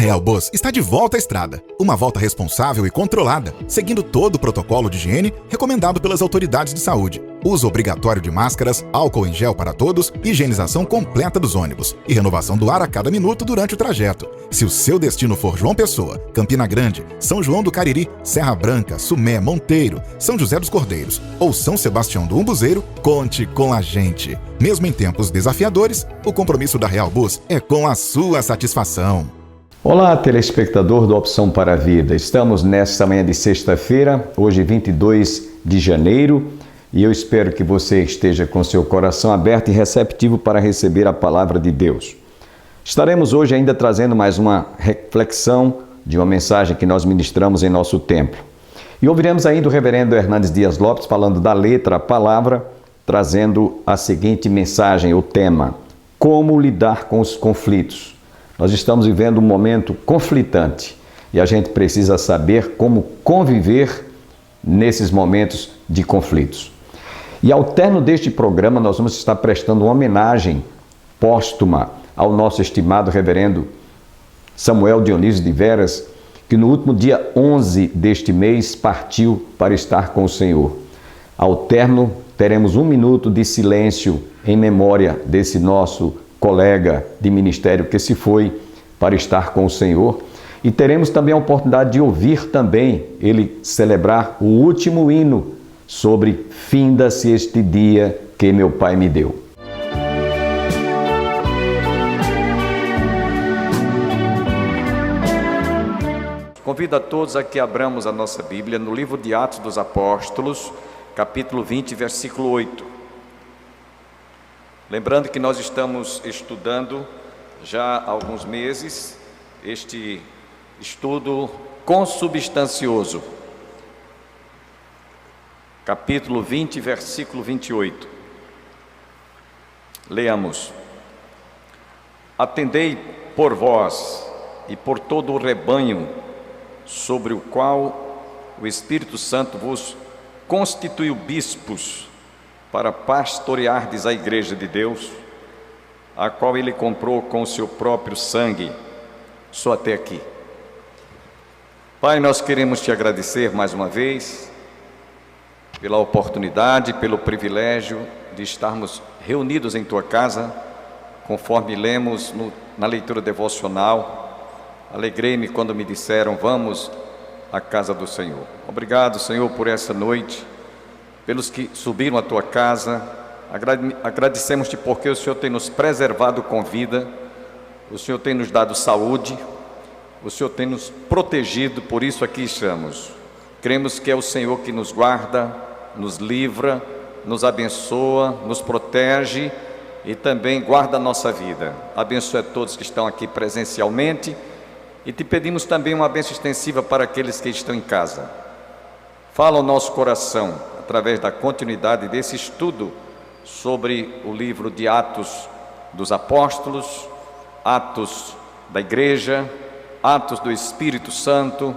Real Bus está de volta à estrada. Uma volta responsável e controlada, seguindo todo o protocolo de higiene recomendado pelas autoridades de saúde. Uso obrigatório de máscaras, álcool em gel para todos, higienização completa dos ônibus e renovação do ar a cada minuto durante o trajeto. Se o seu destino for João Pessoa, Campina Grande, São João do Cariri, Serra Branca, Sumé, Monteiro, São José dos Cordeiros ou São Sebastião do Umbuzeiro, conte com a gente. Mesmo em tempos desafiadores, o compromisso da Real Bus é com a sua satisfação. Olá, telespectador do Opção para a Vida. Estamos nesta manhã de sexta-feira, hoje 22 de janeiro, e eu espero que você esteja com seu coração aberto e receptivo para receber a palavra de Deus. Estaremos hoje ainda trazendo mais uma reflexão de uma mensagem que nós ministramos em nosso templo. E ouviremos ainda o reverendo Hernandes Dias Lopes falando da letra, a palavra, trazendo a seguinte mensagem, o tema: como lidar com os conflitos. Nós estamos vivendo um momento conflitante e a gente precisa saber como conviver nesses momentos de conflitos. E ao término deste programa, nós vamos estar prestando uma homenagem póstuma ao nosso estimado reverendo Samuel Dionísio de Veras, que no último dia 11 deste mês partiu para estar com o Senhor. Ao término, teremos 1 minuto de silêncio em memória desse nosso colega de ministério que se foi para estar com o Senhor. E teremos também a oportunidade de ouvir também ele celebrar o último hino sobre "Finda-se este dia que meu Pai me deu". Convido a todos a que abramos a nossa Bíblia no livro de Atos dos Apóstolos, capítulo 20, versículo 8. Lembrando que nós estamos estudando já há alguns meses este estudo consubstancioso. Capítulo 20, versículo 28. Leamos: atendei por vós e por todo o rebanho sobre o qual o Espírito Santo vos constituiu bispos para pastoreardes a igreja de Deus, a qual ele comprou com o seu próprio sangue. Só até aqui. Pai, nós queremos te agradecer mais uma vez pela oportunidade, pelo privilégio de estarmos reunidos em tua casa, conforme lemos na leitura devocional. Alegrei-me quando me disseram: vamos à casa do Senhor. Obrigado, Senhor, por essa noite, pelos que subiram à tua casa. Agradecemos-te porque o Senhor tem nos preservado com vida, o Senhor tem nos dado saúde, o Senhor tem nos protegido, por isso aqui estamos. Cremos que é o Senhor que nos guarda, nos livra, nos abençoa, nos protege e também guarda a nossa vida. Abençoa todos que estão aqui presencialmente e te pedimos também uma bênção extensiva para aqueles que estão em casa. Fala ao nosso coração através da continuidade desse estudo sobre o livro de Atos dos Apóstolos, Atos da Igreja, Atos do Espírito Santo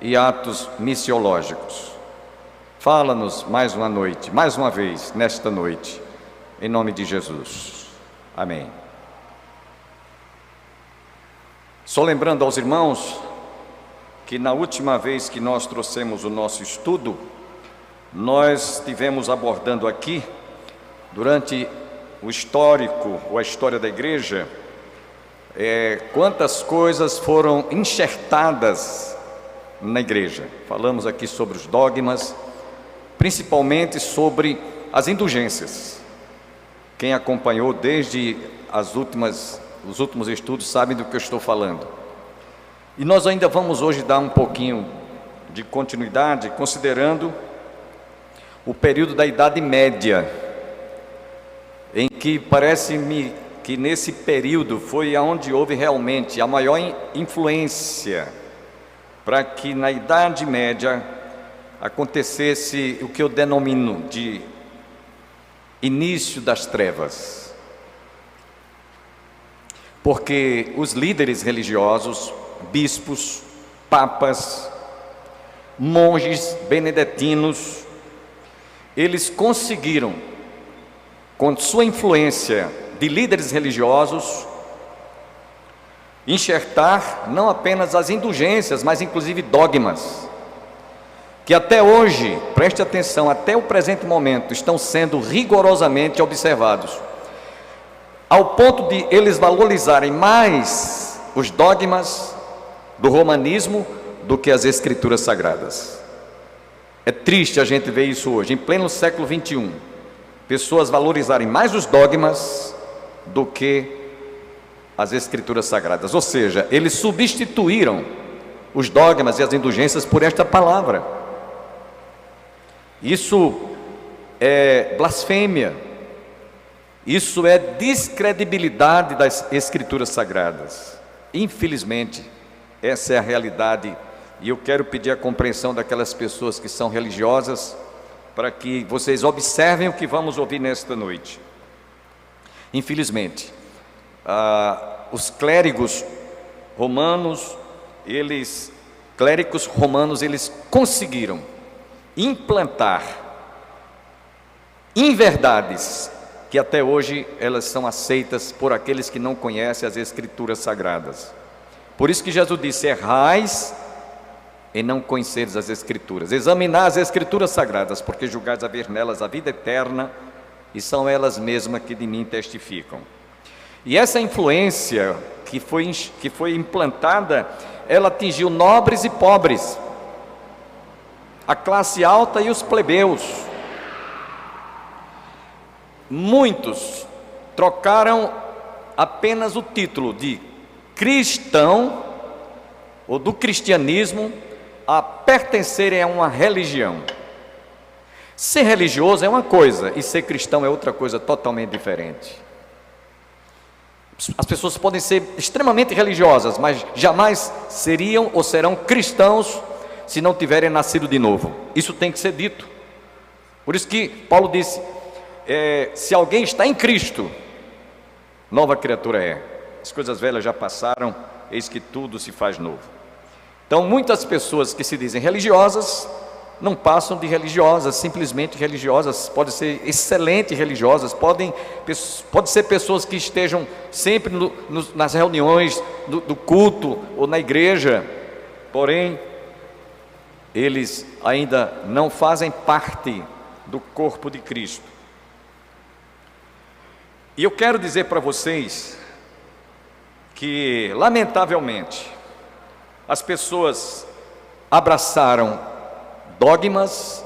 e Atos missiológicos. Fala-nos mais uma noite, mais uma vez, nesta noite, em nome de Jesus. Amém. Só lembrando aos irmãos que na última vez que nós trouxemos o nosso estudo, nós estivemos abordando aqui, durante o histórico, ou a história da igreja, quantas coisas foram enxertadas na igreja. Falamos aqui sobre os dogmas, principalmente sobre as indulgências. Quem acompanhou desde os últimos estudos sabe do que eu estou falando. E nós ainda vamos hoje dar um pouquinho de continuidade, considerando o período da Idade Média, em que parece-me que nesse período foi onde houve realmente a maior influência para que na Idade Média acontecesse o que eu denomino de início das trevas. Porque os líderes religiosos, bispos, papas, monges benedetinos, eles conseguiram, com sua influência de líderes religiosos, enxertar não apenas as indulgências, mas inclusive dogmas, que até hoje, preste atenção, até o presente momento, estão sendo rigorosamente observados, ao ponto de eles valorizarem mais os dogmas do romanismo do que as escrituras sagradas. É triste a gente ver isso hoje, em pleno século 21, pessoas valorizarem mais os dogmas do que as escrituras sagradas, ou seja, eles substituíram os dogmas e as indulgências por esta palavra. Isso é blasfêmia, isso é descredibilidade das escrituras sagradas. Infelizmente, essa é a realidade, e eu quero pedir a compreensão daquelas pessoas que são religiosas, para que vocês observem o que vamos ouvir nesta noite. Infelizmente, os clérigos romanos, eles conseguiram implantar inverdades que até hoje elas são aceitas por aqueles que não conhecem as escrituras sagradas. Por isso que Jesus disse: errais em não conheceres as escrituras, examinar as escrituras sagradas, porque julgais haver nelas a vida eterna, e são elas mesmas que de mim testificam. E essa influência que foi implantada, ela atingiu nobres e pobres, a classe alta e os plebeus. Muitos trocaram apenas o título de cristão ou do cristianismo a pertencerem a uma religião. Ser religioso é uma coisa e ser cristão é outra coisa totalmente diferente. As pessoas podem ser extremamente religiosas, mas jamais seriam ou serão cristãos se não tiverem nascido de novo. Isso tem que ser dito. Por isso que Paulo disse: se alguém está em Cristo, nova criatura é. As coisas velhas já passaram, eis que tudo se faz novo. Então, muitas pessoas que se dizem religiosas não passam de religiosas, simplesmente religiosas. Podem ser excelentes religiosas, pode ser pessoas que estejam sempre nas reuniões do culto ou na igreja, porém eles ainda não fazem parte do corpo de Cristo. E eu quero dizer para vocês que, lamentavelmente, as pessoas abraçaram dogmas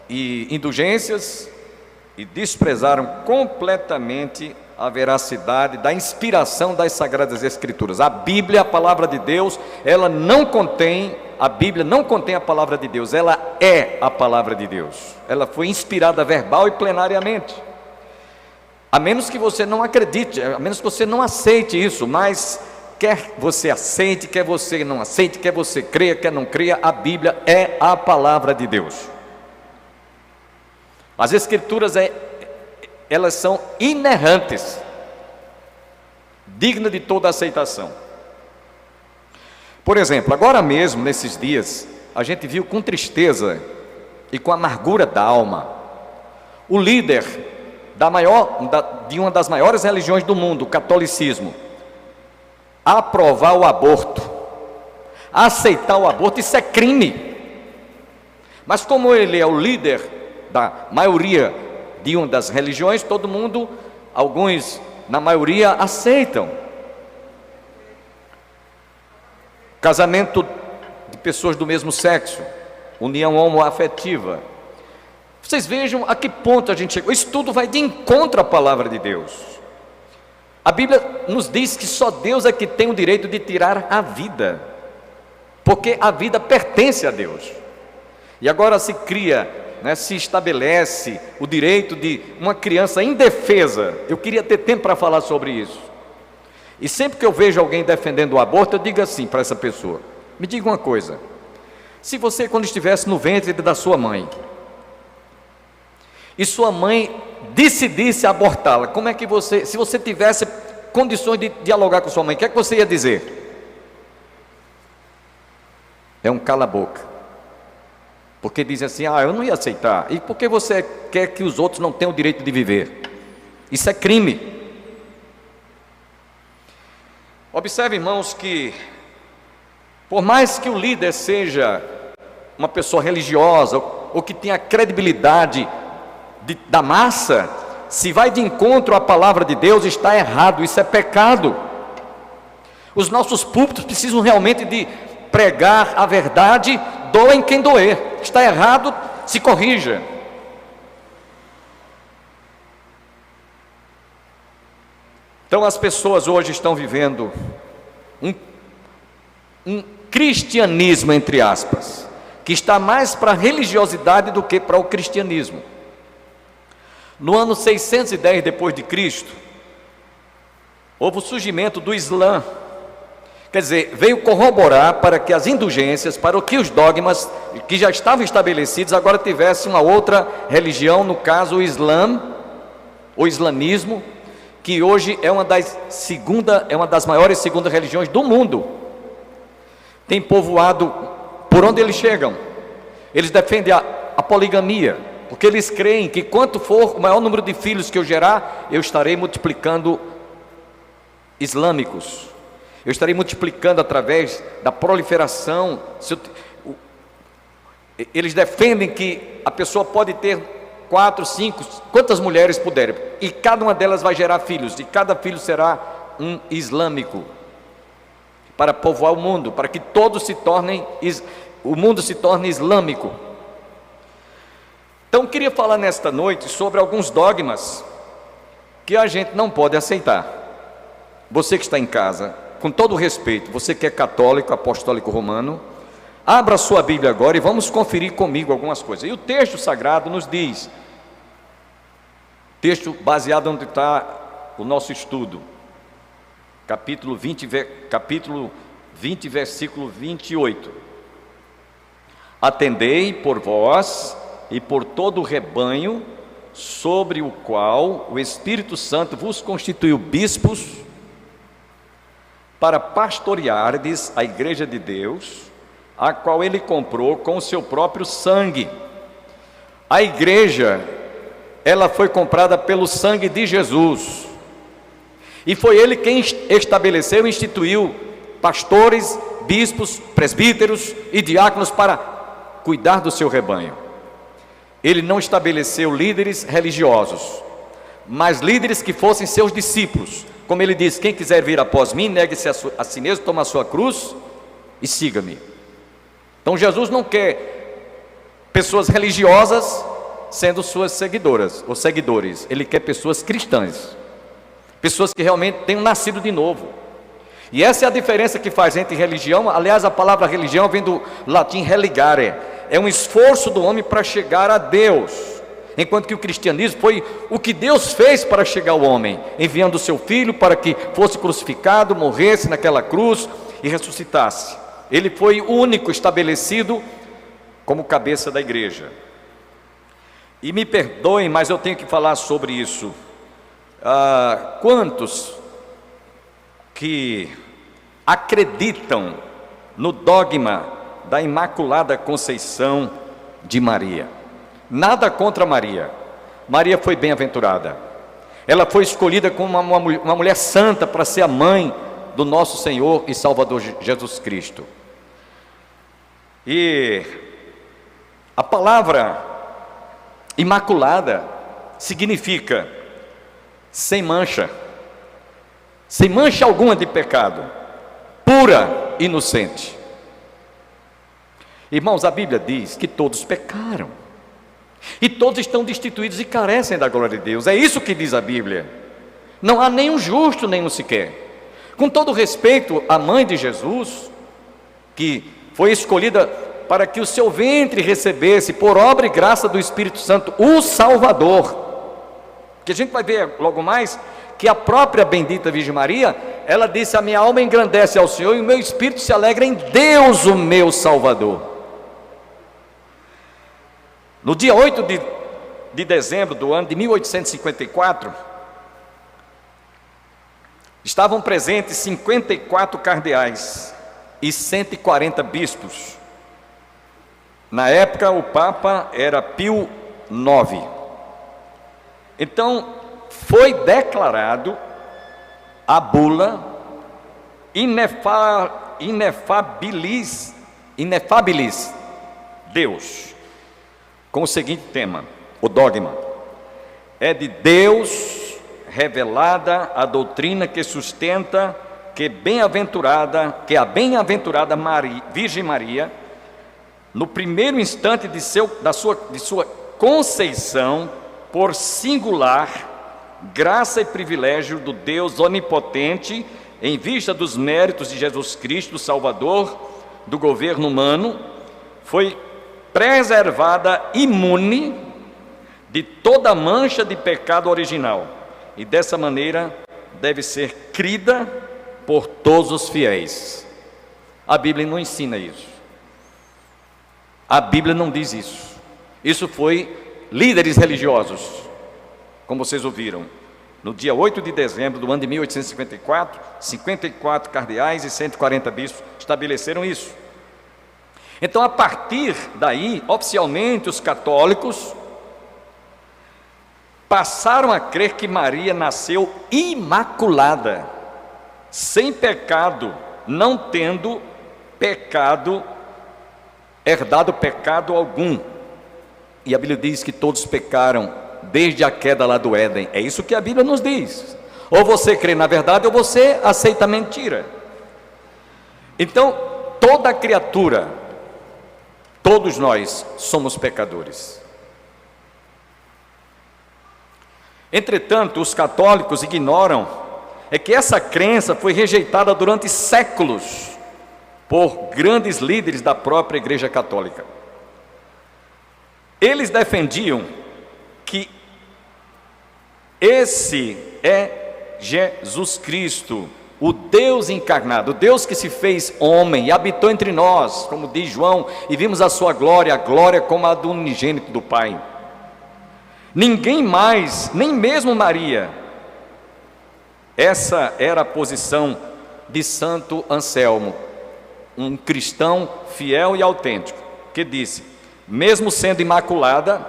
e indulgências e desprezaram completamente a veracidade da inspiração das Sagradas Escrituras. A Bíblia, a palavra de Deus, a Bíblia não contém a palavra de Deus, ela é a palavra de Deus. Ela foi inspirada verbal e plenariamente. A menos que você não acredite, a menos que você não aceite isso, mas quer você aceite, quer você não aceite, quer você creia, quer não creia, a Bíblia é a palavra de Deus. As Escrituras, elas são inerrantes, dignas de toda aceitação. Por exemplo, agora mesmo, nesses dias, a gente viu com tristeza e com amargura da alma, o líder de uma das maiores religiões do mundo, o catolicismo, aprovar o aborto, aceitar o aborto. Isso é crime. Mas como ele é o líder da maioria de uma das religiões, todo mundo, alguns na maioria, aceitam casamento de pessoas do mesmo sexo, união homoafetiva. Vocês vejam a que ponto a gente chegou. Isso tudo vai de encontro à palavra de Deus. A Bíblia nos diz que só Deus é que tem o direito de tirar a vida, porque a vida pertence a Deus. E agora se cria, se estabelece o direito de uma criança indefesa. Eu queria ter tempo para falar sobre isso. E sempre que eu vejo alguém defendendo o aborto, eu digo assim para essa pessoa: me diga uma coisa, se você, quando estivesse no ventre da sua mãe, e sua mãe decidisse abortá-la, como é que você, se você tivesse condições de dialogar com sua mãe, o que é que você ia dizer? É um cala-boca. Porque dizem assim: eu não ia aceitar. E por que você quer que os outros não tenham o direito de viver? Isso é crime. Observe, irmãos, que por mais que o líder seja uma pessoa religiosa ou que tenha credibilidade da massa, se vai de encontro à palavra de Deus, está errado, isso é pecado. Os nossos púlpitos precisam realmente de pregar a verdade, doem quem doer. Está errado, se corrija. Então as pessoas hoje estão vivendo um cristianismo, entre aspas, que está mais para a religiosidade do que para o cristianismo. No ano 610 depois de Cristo, houve o surgimento do Islã. Quer dizer, veio corroborar para que as indulgências, para que os dogmas que já estavam estabelecidos, agora tivessem uma outra religião, no caso o Islã, o islamismo, que hoje é uma das maiores segundas religiões do mundo. Tem povoado por onde eles chegam. Eles defendem a poligamia, porque eles creem que quanto for o maior número de filhos que eu gerar, eu estarei multiplicando islâmicos. Eu estarei multiplicando através da proliferação. Eles defendem que a pessoa pode ter 4, 5, quantas mulheres puderem, e cada uma delas vai gerar filhos, e cada filho será um islâmico, para povoar o mundo, para que todos o mundo se torne islâmico. Então queria falar nesta noite sobre alguns dogmas que a gente não pode aceitar. Você que está em casa, com todo o respeito, você que é católico, apostólico romano, abra sua Bíblia agora e vamos conferir comigo algumas coisas. E o texto sagrado nos diz, texto baseado onde está o nosso estudo, capítulo 20, versículo 28. Atendei por vós e por todo o rebanho, sobre o qual o Espírito Santo vos constituiu bispos, para pastoreardes a igreja de Deus, a qual ele comprou com o seu próprio sangue. A igreja, ela foi comprada pelo sangue de Jesus, e foi ele quem estabeleceu e instituiu pastores, bispos, presbíteros e diáconos para cuidar do seu rebanho. Ele não estabeleceu líderes religiosos, mas líderes que fossem seus discípulos. Como ele diz, quem quiser vir após mim, negue-se a si mesmo, toma a sua cruz e siga-me. Então Jesus não quer pessoas religiosas sendo suas seguidoras ou seguidores. Ele quer pessoas cristãs, pessoas que realmente tenham nascido de novo. E essa é a diferença que faz entre religião. Aliás, a palavra religião vem do latim religare, é um esforço do homem para chegar a Deus. Enquanto que o cristianismo foi o que Deus fez para chegar ao homem, enviando o seu filho para que fosse crucificado, morresse naquela cruz e ressuscitasse. Ele foi o único estabelecido como cabeça da igreja. E me perdoem, mas eu tenho que falar sobre isso. Quantos que acreditam no dogma da Imaculada Conceição de Maria? Nada contra Maria. Maria foi bem-aventurada. Ela foi escolhida como uma mulher santa para ser a mãe do nosso Senhor e Salvador Jesus Cristo. E a palavra imaculada significa sem mancha alguma de pecado, pura, inocente. Irmãos, a Bíblia diz que todos pecaram e todos estão destituídos e carecem da glória de Deus. É isso que diz a Bíblia. Não há nenhum justo, nenhum sequer. Com todo respeito à mãe de Jesus, que foi escolhida para que o seu ventre recebesse, por obra e graça do Espírito Santo, o Salvador. Que a gente vai ver logo mais que a própria bendita Virgem Maria, ela disse: a minha alma engrandece ao Senhor e o meu espírito se alegra em Deus, o meu Salvador. No dia 8 de dezembro do ano de 1854, estavam presentes 54 cardeais e 140 bispos. Na época o Papa era Pio IX. Então foi declarado a bula inefabilis Deus, com o seguinte tema: o dogma. É de Deus revelada a doutrina que sustenta que a bem-aventurada Virgem Maria, no primeiro instante de sua conceição, por singular graça e privilégio do Deus onipotente, em vista dos méritos de Jesus Cristo, Salvador do governo humano, foi preservada imune de toda mancha de pecado original, e dessa maneira deve ser crida por todos os fiéis. A Bíblia não ensina isso. A Bíblia não diz isso. Isso foi líderes religiosos, como vocês ouviram, no dia 8 de dezembro do ano de 1854, 54 cardeais e 140 bispos estabeleceram isso. Então, a partir daí, oficialmente, os católicos passaram a crer que Maria nasceu imaculada, sem pecado, não tendo herdado pecado algum. E a Bíblia diz que todos pecaram desde a queda lá do Éden. É isso que a Bíblia nos diz. Ou você crê na verdade, ou você aceita a mentira. Então, toda criatura, todos nós somos pecadores. Entretanto, os católicos ignoram que essa crença foi rejeitada durante séculos por grandes líderes da própria Igreja Católica. Eles defendiam que esse é Jesus Cristo, o Deus encarnado, o Deus que se fez homem e habitou entre nós, como diz João, e vimos a sua glória, a glória como a do unigênito do Pai. Ninguém mais, nem mesmo Maria. Essa era a posição de Santo Anselmo, um cristão fiel e autêntico, que disse: mesmo sendo imaculada,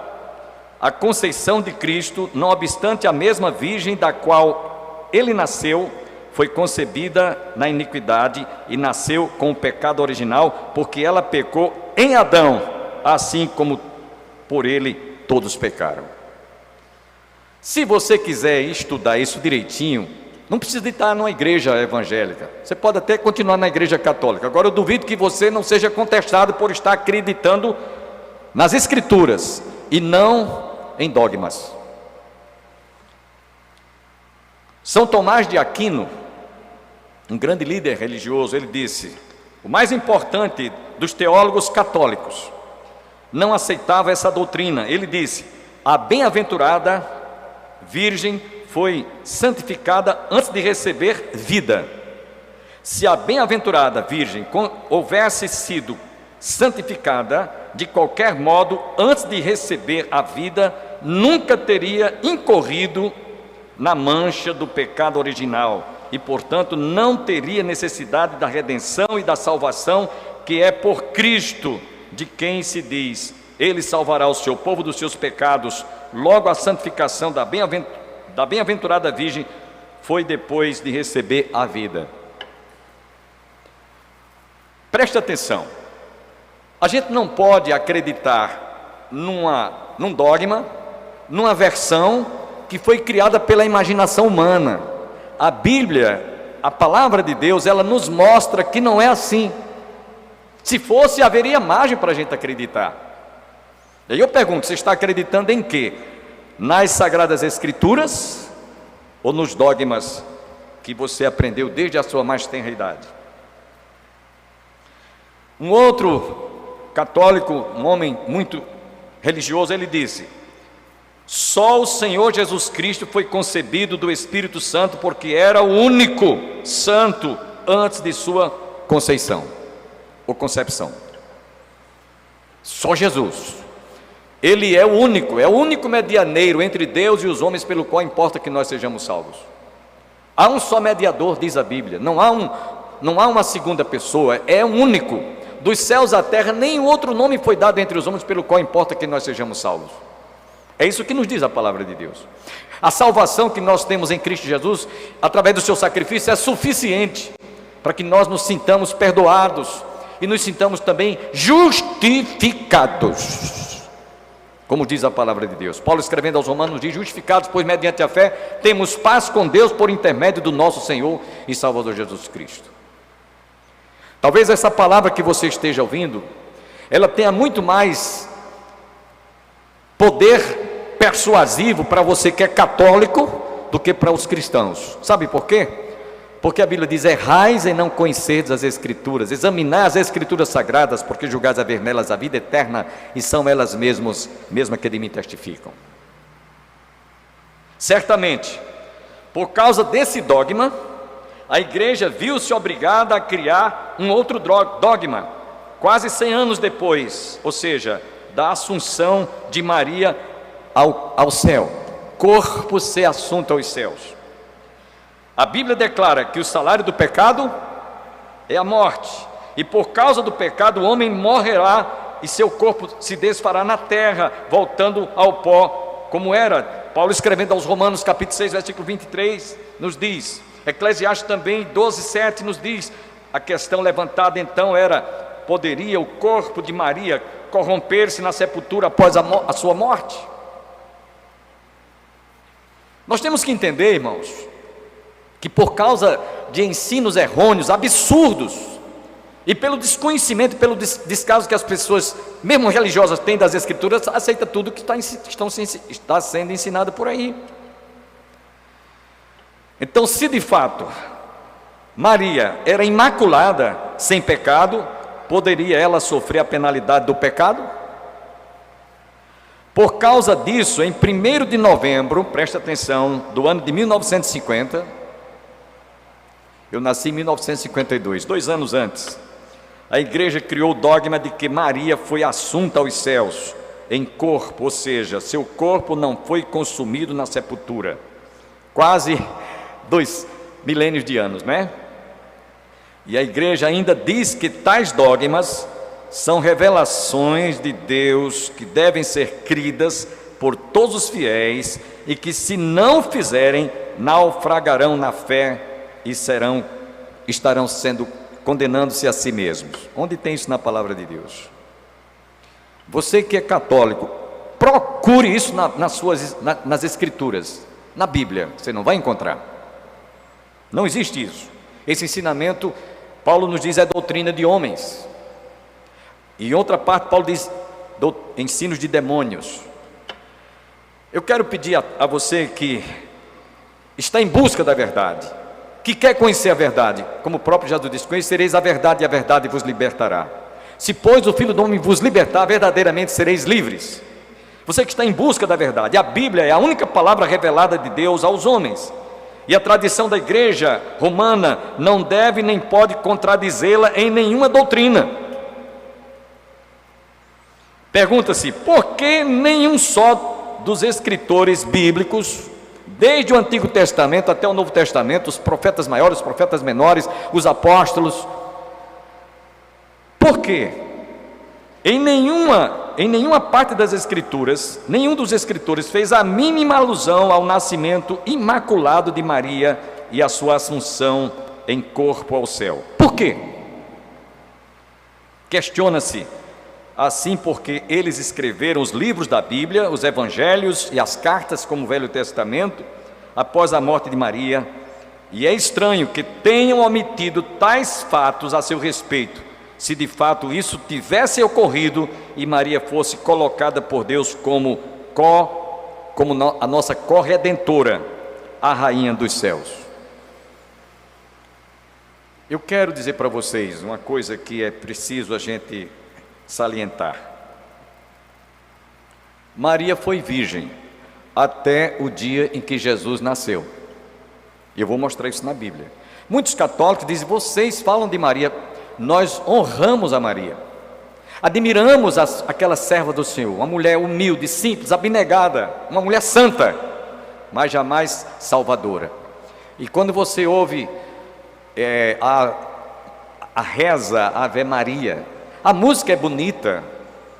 a conceição de Cristo, não obstante a mesma Virgem da qual ele nasceu, foi concebida na iniquidade e nasceu com o pecado original, porque ela pecou em Adão, assim como por ele todos pecaram. Se você quiser estudar isso direitinho, não precisa de estar numa igreja evangélica, você pode até continuar na igreja católica. Agora eu duvido que você não seja contestado por estar acreditando nas escrituras e não em dogmas. São Tomás de Aquino, um grande líder religioso, ele disse: o mais importante dos teólogos católicos não aceitava essa doutrina. Ele disse: a bem-aventurada Virgem foi santificada antes de receber vida. Se a bem-aventurada Virgem houvesse sido santificada de qualquer modo antes de receber a vida, nunca teria incorrido na mancha do pecado original e, portanto, não teria necessidade da redenção e da salvação que é por Cristo, de quem se diz: Ele salvará o seu povo dos seus pecados. Logo, a santificação da bem-aventurada Virgem foi depois de receber a vida. Preste atenção. A gente não pode acreditar num dogma, numa versão que foi criada pela imaginação humana. A Bíblia, a palavra de Deus, ela nos mostra que não é assim. Se fosse, haveria margem para a gente acreditar. E aí eu pergunto: você está acreditando em quê? Nas Sagradas Escrituras ou nos dogmas que você aprendeu desde a sua mais tenra idade? Um outro católico, um homem muito religioso, ele disse: só o Senhor Jesus Cristo foi concebido do Espírito Santo porque era o único santo antes de sua conceição ou concepção. Só Jesus. Ele é o único medianeiro entre Deus e os homens, pelo qual importa que nós sejamos salvos. Há um só mediador, diz a Bíblia, não há uma segunda pessoa, é um único. Dos céus à terra, nenhum outro nome foi dado entre os homens, pelo qual importa que nós sejamos salvos. É isso que nos diz a palavra de Deus. A salvação que nós temos em Cristo Jesus, através do seu sacrifício, é suficiente. para que nós nos sintamos perdoados e nos sintamos também justificados, como diz a palavra de Deus. Paulo, escrevendo aos Romanos, diz: justificados, pois mediante a fé temos paz com Deus por intermédio do nosso Senhor e Salvador Jesus Cristo. Talvez essa palavra que você esteja ouvindo, ela tenha muito mais poder persuasivo para você que é católico do que para os cristãos. Sabe por quê? Porque a Bíblia diz: errais em não conhecerdes as Escrituras, examinai as Escrituras sagradas, porque julgais haver nelas a vida eterna, e são elas mesmas que de mim testificam. Certamente, por causa desse dogma, a igreja viu-se obrigada a criar um outro dogma, quase 100 anos depois, ou seja, da assunção de Maria ao céu, corpo ser assunto aos céus. A Bíblia declara que o salário do pecado é a morte, e por causa do pecado o homem morrerá e seu corpo se desfará na terra, voltando ao pó como era. Paulo, escrevendo aos Romanos capítulo 6, versículo 23, nos diz, Eclesiastes também 12:7 nos diz, a questão levantada então era: poderia o corpo de Maria corromper-se na sepultura após a sua morte? Nós temos que entender, irmãos, que por causa de ensinos errôneos, absurdos, e pelo desconhecimento, pelo descaso que as pessoas, mesmo religiosas, têm das Escrituras, aceita tudo que está sendo ensinado por aí. Então, se de fato Maria era imaculada, sem pecado, poderia ela sofrer a penalidade do pecado? Por causa disso, em 1º de novembro, presta atenção, do ano de 1950, eu nasci em 1952, 2 anos antes, a igreja criou o dogma de que Maria foi assunta aos céus em corpo, ou seja, seu corpo não foi consumido na sepultura. Quase 2 milênios de anos, né? E a igreja ainda diz que tais dogmas são revelações de Deus que devem ser cridas por todos os fiéis e que, se não fizerem, naufragarão na fé e estarão sendo condenando-se a si mesmos. Onde tem isso na palavra de Deus? Você que é católico, procure isso nas Escrituras, na Bíblia, você não vai encontrar. Não existe isso. Esse ensinamento, Paulo nos diz, é doutrina de homens. E em outra parte, Paulo diz ensinos de demônios. Eu quero pedir a você que está em busca da verdade, que quer conhecer a verdade, como o próprio Jesus disse: conhecereis a verdade e a verdade vos libertará. Se pois o Filho do Homem vos libertar, verdadeiramente sereis livres. Você que está em busca da verdade, a Bíblia é a única palavra revelada de Deus aos homens, e a tradição da igreja romana não deve nem pode contradizê-la em nenhuma doutrina. Pergunta-se, por que nenhum só dos escritores bíblicos, desde o Antigo Testamento até o Novo Testamento, os profetas maiores, os profetas menores, os apóstolos, por quê? Em nenhuma parte das Escrituras, nenhum dos escritores fez a mínima alusão ao nascimento imaculado de Maria e a sua assunção em corpo ao céu. Por quê? Questiona-se assim porque eles escreveram os livros da Bíblia, os evangelhos e as cartas, como o Velho Testamento, após a morte de Maria, e é estranho que tenham omitido tais fatos a seu respeito, se de fato isso tivesse ocorrido e Maria fosse colocada por Deus como a nossa corredentora, a rainha dos céus. Eu quero dizer para vocês uma coisa que é preciso a gente salientar. Maria foi virgem até o dia em que Jesus nasceu. E eu vou mostrar isso na Bíblia. Muitos católicos dizem: vocês falam de Maria. Nós honramos a Maria, admiramos aquela serva do Senhor, uma mulher humilde, simples, abnegada, uma mulher santa, mas jamais salvadora. E quando você ouve a reza Ave Maria, a música é bonita,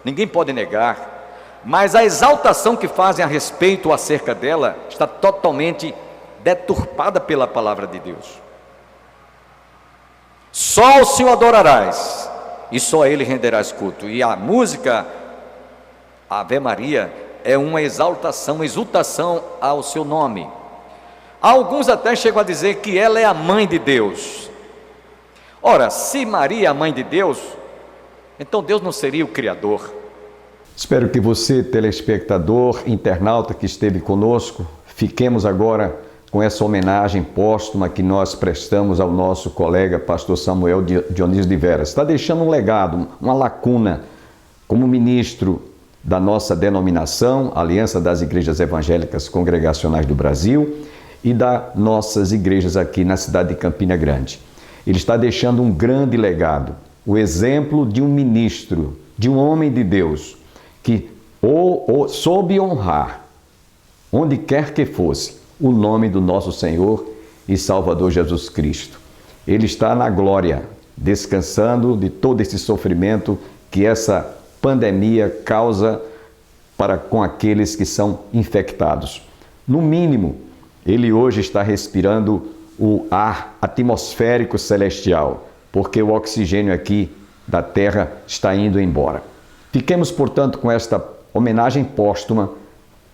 ninguém pode negar, mas a exaltação que fazem a respeito acerca dela está totalmente deturpada pela palavra de Deus. Só ao Senhor adorarás, e só a Ele renderás culto. E a música Ave Maria é uma exaltação, uma exultação ao seu nome. Alguns até chegam a dizer que ela é a mãe de Deus. Ora, se Maria é a mãe de Deus, então Deus não seria o Criador? Espero que você, telespectador, internauta que esteve conosco, fiquemos agora com essa homenagem póstuma que nós prestamos ao nosso colega pastor Samuel Dionísio de Veras. Está deixando um legado, uma lacuna, como ministro da nossa denominação, Aliança das Igrejas Evangélicas Congregacionais do Brasil, e das nossas igrejas aqui na cidade de Campina Grande. Ele está deixando um grande legado, o exemplo de um ministro, de um homem de Deus, que soube honrar, onde quer que fosse, o nome do nosso Senhor e Salvador Jesus Cristo. Ele está na glória, descansando de todo esse sofrimento que essa pandemia causa com aqueles que são infectados. No mínimo, ele hoje está respirando o ar atmosférico celestial, porque o oxigênio aqui da Terra está indo embora. Fiquemos, portanto, com esta homenagem póstuma,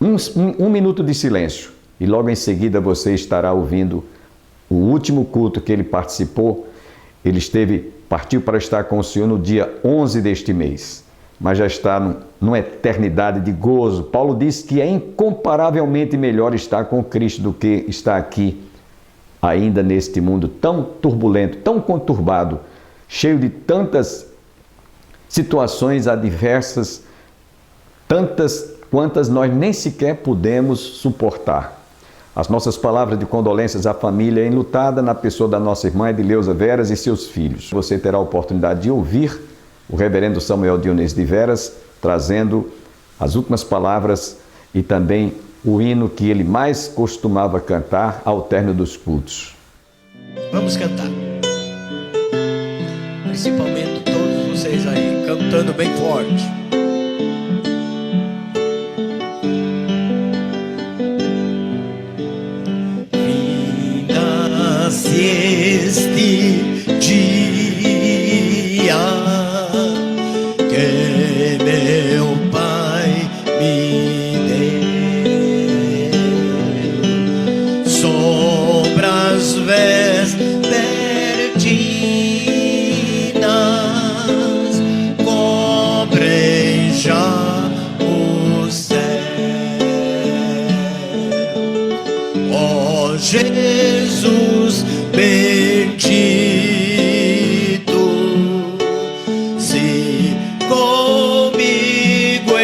um minuto de silêncio, e logo em seguida você estará ouvindo o último culto que ele participou. Ele partiu para estar com o Senhor no dia 11 deste mês, mas já está numa eternidade de gozo. Paulo diz que é incomparavelmente melhor estar com Cristo do que estar aqui, ainda neste mundo tão turbulento, tão conturbado, cheio de tantas situações adversas, tantas quantas nós nem sequer podemos suportar. As nossas palavras de condolências à família enlutada na pessoa da nossa irmã Edileuza Veras e seus filhos. Você terá a oportunidade de ouvir o reverendo Samuel Dionísio de Veras trazendo as últimas palavras e também o hino que ele mais costumava cantar ao término dos cultos. Vamos cantar. Principalmente todos vocês aí, cantando bem forte. Este dia que meu Pai me deu sobre as vespertinas cobrem já o céu. Ó Jesus bendito, se comigo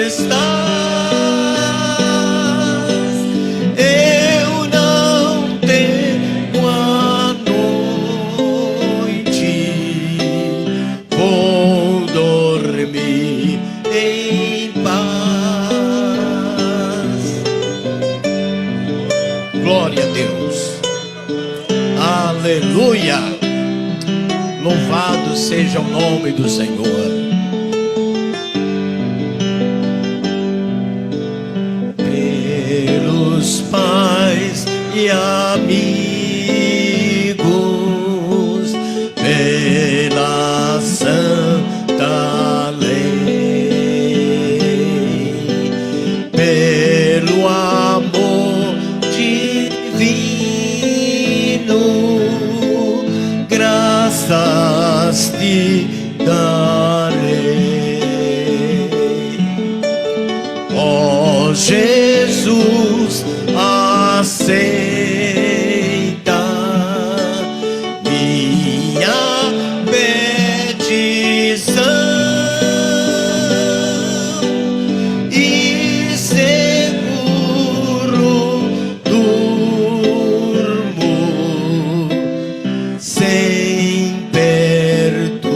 estás, eu não tenho a noite, vou dormir em paz. Glória a Deus. Aleluia! Louvado seja o nome do Senhor. Pelos pais e amigos, pela santa lei, pelo amor divino, graças te darei. Ó Jesus, aceita minha petição e seguro durmo sem perturbação.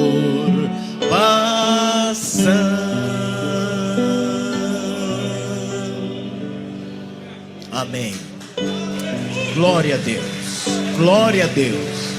Amém. Glória a Deus. Glória a Deus.